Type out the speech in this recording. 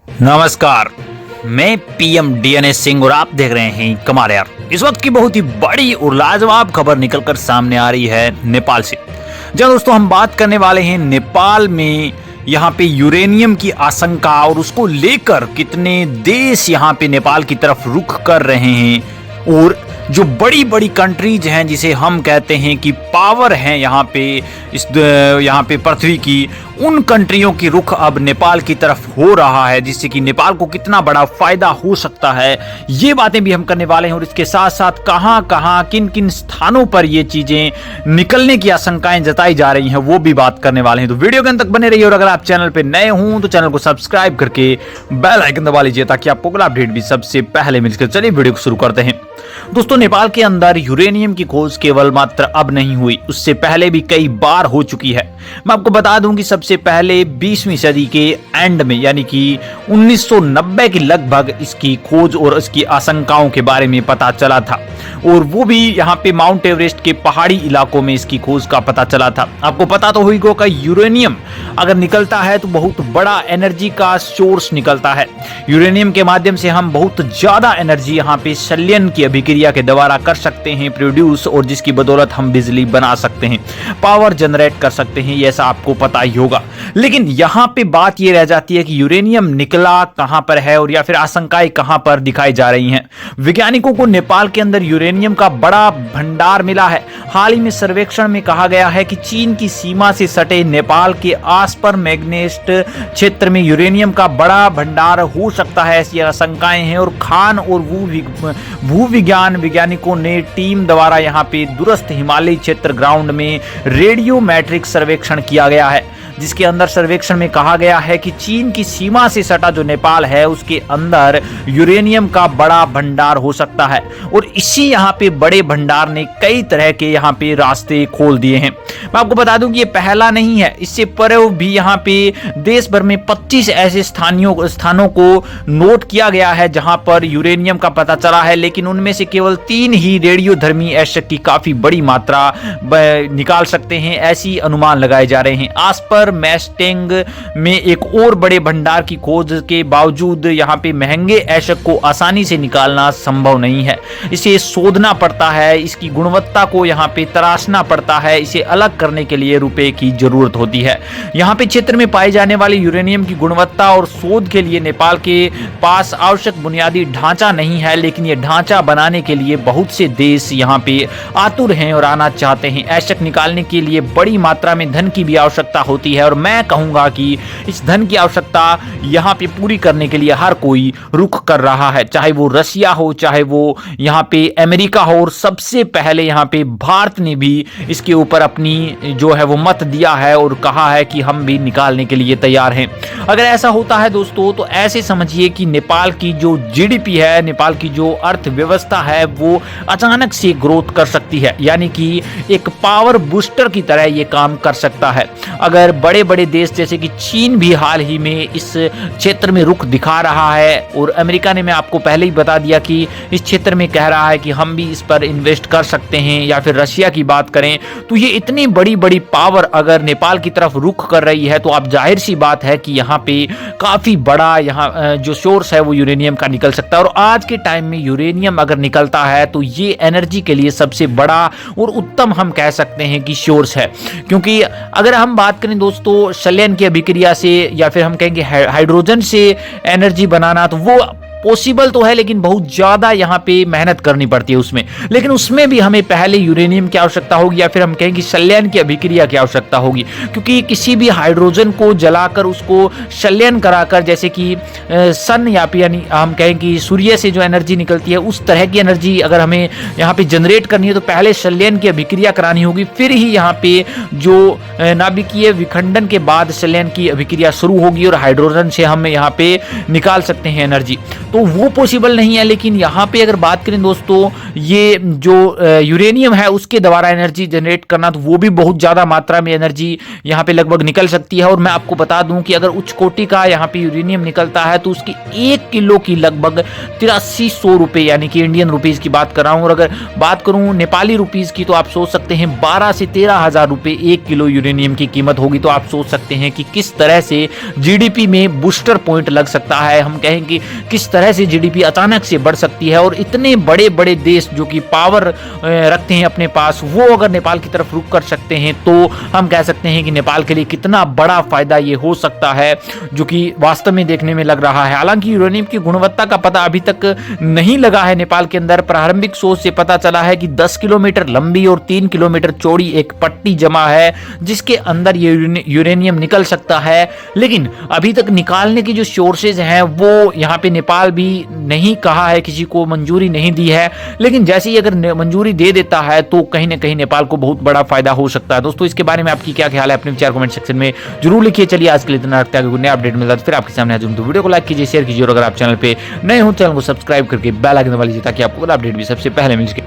नमस्कार, मैं PM DNS Singh और आप देख रहे हैं कमाल यार। इस वक्त की बहुत ही बड़ी और लाजवाब खबर निकलकर सामने आ रही है नेपाल से। जहाँ दोस्तों हम बात करने वाले हैं नेपाल में यहाँ पे यूरेनियम की आशंका और उसको लेकर कितने देश यहाँ पे नेपाल की तरफ रुख कर रहे हैं और जो बड़ी बड़ी कंट्रीज हैं जिसे हम कहते हैं कि पावर हैं यहाँ पे पृथ्वी की, उन कंट्रियों की रुख अब नेपाल की तरफ हो रहा है, जिससे कि नेपाल को कितना बड़ा फायदा हो सकता है ये बातें भी हम करने वाले हैं। और इसके साथ साथ कहां कहां किन किन स्थानों पर ये चीजें निकलने की आशंकाएं जताई जा रही हैं वो भी बात करने वाले हैं। तो वीडियो के अंत तक बने रहिए और अगर आप चैनल पे नए हों तो चैनल को सब्सक्राइब करके बेल आइकन दबा लीजिए ताकि आपको अगला अपडेट भी सबसे पहले मिल सके। चलिए वीडियो को शुरू करते हैं। दोस्तों, नेपाल के अंदर यूरेनियम की खोज केवल मात्र अब नहीं हुई, उससे पहले भी कई बार हो चुकी है। मैं आपको बता दूं कि सबसे पहले 20वीं सदी के एंड में यानी कि 1990 के लगभग इसकी खोज और इसकी आशंकाओं के बारे में पता चला था, और वो भी यहाँ पे माउंट एवरेस्ट के पहाड़ी इलाकों में इसकी खोज का पता चला था। आपको पता तो होगा कि यूरेनियम अगर निकलता है तो बहुत बड़ा एनर्जी का सोर्स निकलता है। यूरेनियम के माध्यम से हम बहुत ज्यादा एनर्जी यहाँ पे संलयन की अभिक्रिया के द्वारा कर सकते हैं प्रोड्यूस, और जिसकी बदौलत हम बिजली बना सकते हैं, पावर जनरेट कर सकते हैं, ये ऐसा आपको पता ही होगा। लेकिन यहाँ पे बात ये रह जाती है कि यूरेनियम निकला कहां पर है और या फिर आशंकाएं कहां पर दिखाई जा रही हैं। वैज्ञानिकों को नेपाल के अंदर यूरेनियम का बड़ा भंडार मिला है। हाल ही में सर्वेक्षण में कहा गया है कि चीन की सीमा से सटे नेपाल के आसपास मैग्नेस्ट क्षेत्र में यूरेनियम का बड़ा भंडार हो सकता है, ऐसी आशंकाएं हैं। और खान और भूविज्ञान वैज्ञानिकों ने टीम द्वारा यहाँ पे दूरस्थ हिमालयी क्षेत्र ग्राउंड में रेडियो मैट्रिक सर्वेक्षण किया गया है, जिसके अंदर सर्वेक्षण में कहा गया है कि चीन की सीमा से सटा जो नेपाल है उसके अंदर यूरेनियम का बड़ा भंडार हो सकता है। और इसी यहाँ पे बड़े भंडार ने कई तरह के यहाँ पे रास्ते खोल दिए हैं। मैं आपको बता दूं कि ये पहला नहीं है, इससे पूर्व भी यहाँ पे देश भर में 25 ऐसे स्थानों को नोट किया गया है जहां पर यूरेनियम का पता चला है, लेकिन उनमें से केवल 3 ही रेडियोधर्मी एशक की काफी बड़ी मात्रा निकाल सकते हैं, ऐसी अनुमान लगाए जा रहे हैं। आस पर मैस्टेंग में एक और बड़े भंडार की खोज के बावजूद यहाँ पे महंगे एशक को आसानी से निकालना संभव नहीं है। इसे शोधना पड़ता है, इसकी गुणवत्ता को यहाँ पे तराशना पड़ता है, इसे अलग करने के लिए रुपए की जरूरत होती है। यहाँ पे क्षेत्र में पाए जाने वाले यूरेनियम की गुणवत्ता और शोध के लिए नेपाल के पास आवश्यक बुनियादी ढांचा नहीं है, लेकिन यह ढांचा बनाने के लिए बहुत से देश यहाँ पे आतुर हैं और आना चाहते हैं। एशक निकालने के लिए बड़ी मात्रा में धन की भी आवश्यकता होती है, और मैं कहूंगा कि इस धन की आवश्यकता यहाँ पे पूरी करने के लिए हर कोई रुख कर रहा है, चाहे वो रशिया हो, चाहे वो यहाँ पे अमेरिका हो, और सबसे पहले यहाँ पे भारत ने भी इसके ऊपर अपनी जो है वो मत दिया है और कहा है कि हम भी निकालने के लिए तैयार हैं। अगर ऐसा होता है दोस्तों तो ऐसे समझिए कि नेपाल की जो जीडीपी है, नेपाल की जो अर्थव्यवस्था है वो अचानक से ग्रोथ कर सकती है, यानी कि एक पावर बूस्टर की तरह ये काम कर सकता है। अगर बड़े बड़े देश जैसे कि चीन भी हाल ही में इस क्षेत्र में रुख दिखा रहा है, और अमेरिका ने, मैं आपको पहले ही बता दिया कि इस क्षेत्र में कह रहा है कि हम भी इस पर इन्वेस्ट कर सकते हैं, या फिर रशिया की बात करें तो ये इतनी बड़ी बड़ी पावर अगर नेपाल की तरफ रुख कर रही है तो आप जाहिर सी बात है कि यहाँ पे काफी बड़ा यहाँ जो सोर्स है वो यूरेनियम का निकल सकता है। और आज के टाइम में यूरेनियम अगर निकलता है तो ये एनर्जी के लिए सबसे बड़ा और उत्तम हम कह सकते हैं कि सोर्स है, क्योंकि अगर हम बात करें दोस्तों संलयन की अभिक्रिया से या फिर हम कहेंगे हाइड्रोजन से एनर्जी बनाना, तो वो पॉसिबल तो है, लेकिन बहुत ज्यादा यहाँ पे मेहनत करनी पड़ती है उसमें। लेकिन उसमें भी हमें पहले यूरेनियम की आवश्यकता होगी, या फिर हम कहेंगे संलयन की अभिक्रिया की आवश्यकता होगी, क्योंकि किसी भी हाइड्रोजन को जलाकर उसको संलयन कराकर, जैसे कि सन या यानी हम कहें कि सूर्य से जो एनर्जी निकलती है उस तरह की एनर्जी अगर हमें यहाँ पे जनरेट करनी है तो पहले संलयन की अभिक्रिया करानी होगी, फिर ही यहाँ पे जो नाभिकीय विखंडन के बाद संलयन की अभिक्रिया शुरू होगी और हाइड्रोजन से हम यहाँ पे निकाल सकते हैं एनर्जी। तो वो पॉसिबल नहीं है। लेकिन यहाँ पे अगर बात करें दोस्तों, ये जो यूरेनियम है उसके द्वारा एनर्जी जनरेट करना, तो वो भी बहुत ज्यादा मात्रा में एनर्जी यहाँ पे लगभग निकल सकती है। और मैं आपको बता दूं कि अगर उच्च कोटि का यहाँ पे यूरेनियम निकलता है तो उसकी 1 किलो की लगभग 8300 रुपए, यानी कि इंडियन रुपीज की बात कर रहा हूं। और अगर बात करूं नेपाली रुपीज की, तो आप सोच सकते हैं 12 से 13 हजार रुपए 1 किलो यूरेनियम की कीमत होगी। तो आप सोच सकते हैं कि किस तरह से जीडीपी में बूस्टर पॉइंट लग सकता है, हम कहेंगे किस तरह से जीडीपी अचानक से बढ़ सकती है। और इतने बड़े बड़े देश जो कि पावर रखते हैं अपने पास, वो अगर नेपाल की तरफ रुख कर सकते हैं, तो हम कह सकते हैं कि नेपाल के लिए कितना बड़ा फायदा ये हो सकता है, जो कि वास्तव में देखने में लग रहा है। हालांकि यूरेनियम की गुणवत्ता का पता अभी तक नहीं लगा है नेपाल के अंदर। प्रारंभिक सोच से पता चला है कि 10 किलोमीटर लंबी और 3 किलोमीटर चौड़ी एक पट्टी जमा है जिसके अंदर ये यूरेनियम निकल सकता है। लेकिन अभी तक निकालने की जो सोर्सेज हैं वो यहाँ पे नेपाल भी नहीं कहा है, किसी को मंजूरी नहीं दी है। लेकिन जैसे ही अगर मंजूरी दे देता है तो कहीं ना कहीं नेपाल को बहुत बड़ा फायदा हो सकता है। दोस्तों इसके बारे में आपकी क्या ख्याल है, अपने विचार कमेंट सेक्शन में जरूर लिखिए। चलिए आज के लिए इतना रखते हैं, नया अपडेट मिलता है फिर आपके सामने हाजिर हूं। तो वीडियो को लाइक कीजिए, शेयर कीजिए और अगर आप चैनल पे नए हो चैनल को सब्सक्राइब करके बेल आइकन दबा लीजिए ताकि आपको अपडेट भी सबसे पहले मिल सके।